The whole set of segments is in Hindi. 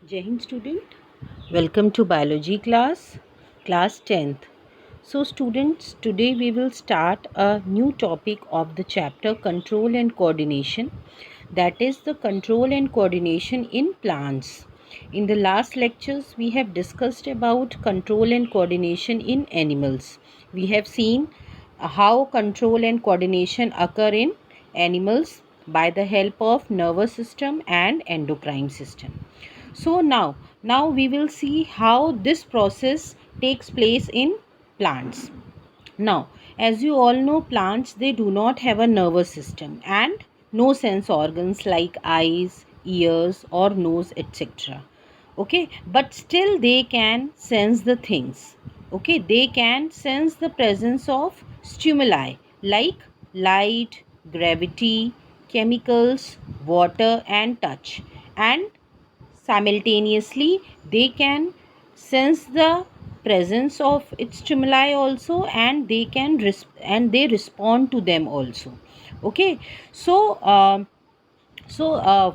Jai Hind student, welcome to biology class 10th. So students, today we will start a new topic of the chapter control and coordination, that is the control and coordination in plants. In the last lectures we have discussed about control and coordination in animals. We have seen how control and coordination occur in animals by the help of nervous system and endocrine system. So now we will see how this process takes place in plants. Now, as you all know, plants, they do not have a nervous system and no sense organs like eyes, ears or nose, etc. Okay, but still they can sense the things. Okay, they can sense the presence of stimuli like light, gravity, chemicals, water and touch, and simultaneously they can sense the presence of its stimuli also, and they can they respond to them also. Okay, so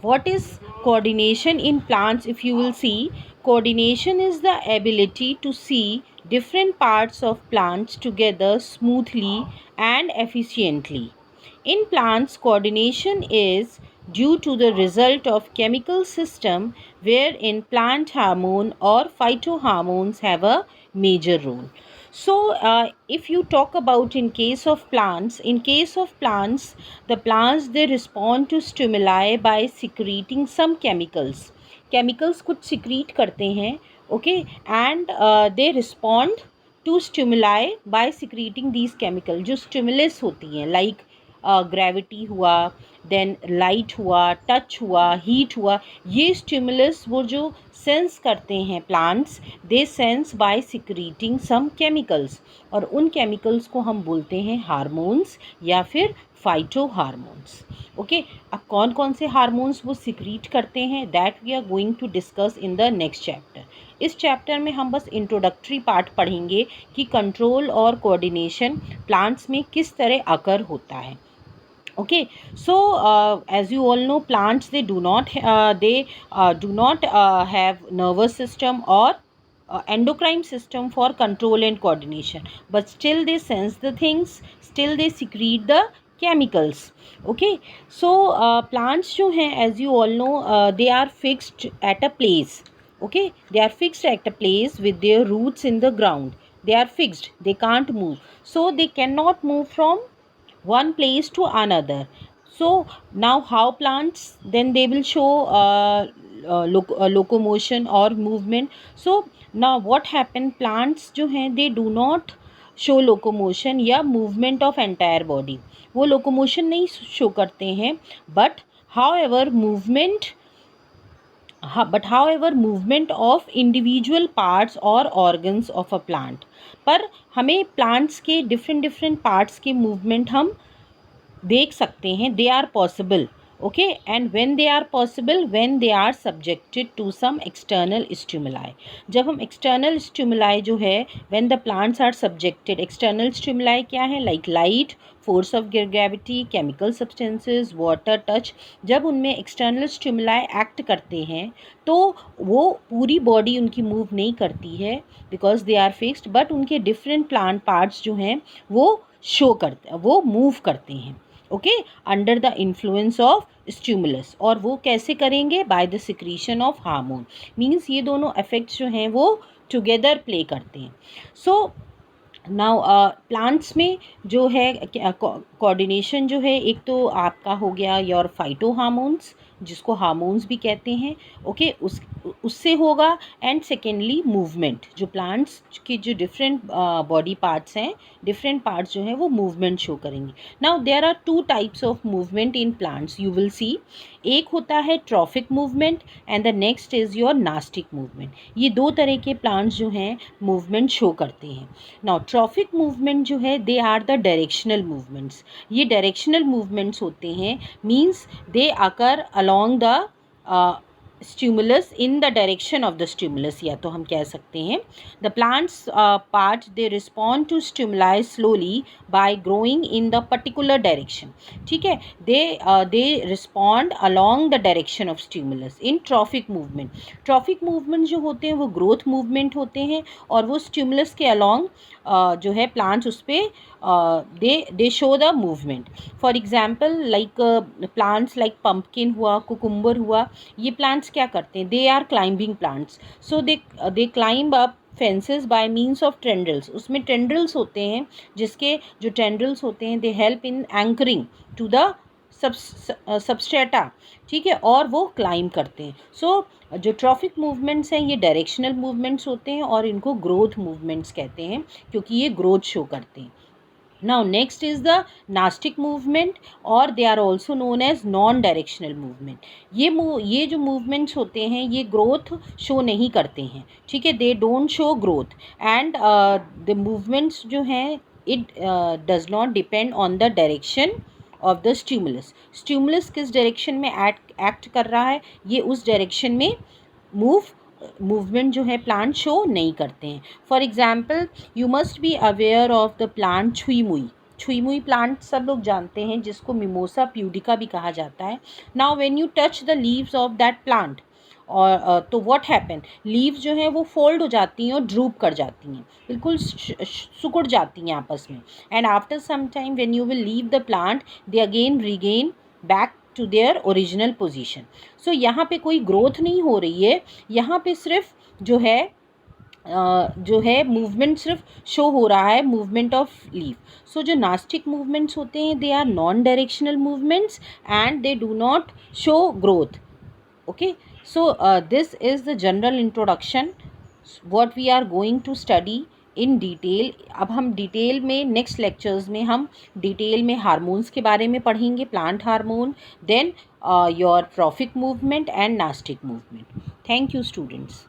what is coordination in plants? If you will see, coordination is the ability to see different parts of plants together smoothly and efficiently. In plants, coordination is due to the result of chemical system wherein plant hormone or phytohormones have a major role. So, if you talk about in case of plants, the plants, they respond to stimuli by secreting some chemicals. Chemicals कुछ secrete करते हैं, okay, and they respond to stimuli by secreting these chemicals. जो stimulus होती हैं like ग्रेविटी हुआ, देन लाइट हुआ, टच हुआ, हीट हुआ, ये स्टिमुलस वो जो सेंस करते हैं plants, they sense by secreting some chemicals, और उन केमिकल्स को हम बोलते हैं हार्मोन्स या फिर फाइटो हार्मोन्स. ओके, अब कौन कौन से हार्मोन्स वो सिक्रीट करते हैं, that we are going to discuss in the next chapter. इस चैप्टर में हम बस इंट्रोडक्टरी पार्ट पढ़ेंगे कि कंट्रोल और कोऑर्डिनेशन प्लांट्स में किस तरह अकर होता है. Okay, so as you all know, plants, they do not have nervous system or endocrine system for control and coordination, but still they sense the things, still they secrete the chemicals. Okay, so plants jo hain, as you all know, they are fixed at a place. Okay, they are fixed at a place with their roots in the ground. They are fixed, they can't move, so they cannot move from one place to another. So now how plants, then they will show locomotion or movement. So now what happen, plants जो हैं, they do not show locomotion या movement of entire body. वो locomotion नहीं show करते हैं, but however movement of individual parts or organs of a plant. पर हमें plants के different parts के movement हम देख सकते हैं, they are possible. Okay, and when they are possible, when they are subjected to some external stimuli. जब हम एक्सटर्नल स्टिमुलाई जो है, when the plants are subjected, external stimuli क्या है, like light, force of gravity, chemical substances, water, touch, जब उनमें एक्सटर्नल स्टिमुलाई एक्ट करते हैं तो वो पूरी बॉडी उनकी मूव नहीं करती है because they are fixed, but उनके डिफरेंट प्लांट पार्ट्स जो हैं वो शो करते, वो मूव करते हैं. Okay, under the influence of stimulus. और वो कैसे करेंगे, by the secretion of hormone. Means ये दोनों इफेक्ट्स जो हैं वो टुगेदर प्ले करते हैं. सो नाउ प्लांट्स में जो है कोऑर्डिनेशन जो है, एक तो आपका हो गया योर फाइटो हार्मोन्स, जिसको हार्मोन्स भी कहते हैं. ओके, उससे होगा. एंड सेकेंडली मूवमेंट, जो प्लांट्स के जो डिफरेंट बॉडी पार्ट्स हैं, डिफरेंट पार्ट्स जो हैं वो मूवमेंट शो करेंगे. Now there are two types of movement in plants, you will see. एक होता है trophic movement and the next is your nastic movement. ये दो तरह के प्लांट्स जो हैं मूवमेंट शो करते हैं. नाउ ट्रॉफिक मूवमेंट जो है, they are the directional movements. ये डायरेक्शनल मूवमेंट्स होते हैं, means they occur along the stimulus in the direction of the stimulus, या तो हम कह सकते हैं the plants part they respond to stimuli slowly by growing in the particular direction. ठीक है, they respond along the direction of stimulus in trophic movement. Trophic movement जो होते हैं वो ग्रोथ मूवमेंट होते हैं, और वो स्टिमुलस के अलोंग जो है प्लांट्स उस पर they show the movement. For example like plants like pumpkin हुआ, कुकुम्बर हुआ, ये प्लांट्स क्या करते हैं, they are climbing plants, so they climb up fences by means of tendrils. उसमें टेंड्रिल्स होते हैं, जिसके जो टेंड्रिल्स होते हैं they help in anchoring to the substrata. ठीक है, और वो क्लाइंब करते हैं। सो जो ट्रॉफिक मूवमेंट्स हैं ये डायरेक्शनल मूवमेंट्स होते हैं, और इनको ग्रोथ मूवमेंट्स कहते हैं, क्योंकि ये ग्रोथ शो करते हैं। Now next is the nastic movement, और they are also known as non directional movement। ये जो movements होते हैं ये growth show नहीं करते हैं। ठीक है, they don't show growth, and the movements जो हैं it does not depend on the direction of the stimulus। stimulus किस direction में act कर रहा है, ये उस direction में मूवमेंट जो है प्लांट शो नहीं करते हैं। For example you must be aware of the plant छुई मुई। छुई मुई प्लांट सब लोग जानते हैं, जिसको मिमोसा प्यूडिका भी कहा जाता है। Now when you touch the leaves of that plant, और तो व्हाट हैपन, लीव्स जो हैं वो फोल्ड हो जाती हैं और ड्रूप कर जाती हैं, बिल्कुल सिकुड़ जाती हैं आपस में। And after some time when you will leave the plant they again regain back to their original position. So यहाँ पे कोई ग्रोथ नहीं हो रही है, यहाँ पे सिर्फ जो है मूवमेंट सिर्फ शो हो रहा है, मूवमेंट ऑफ लीफ। सो जो नास्टिक मूवमेंट्स होते हैं they are non directional movements and they do not show growth. Okay, so this is the general introduction what we are going to study in detail. अब हम डिटेल में नेक्स्ट लेक्चर्स में हम डिटेल में हार्मोन्स के बारे में पढ़ेंगे, plant hormone, then your trophic movement and nastic movement. Thank you students.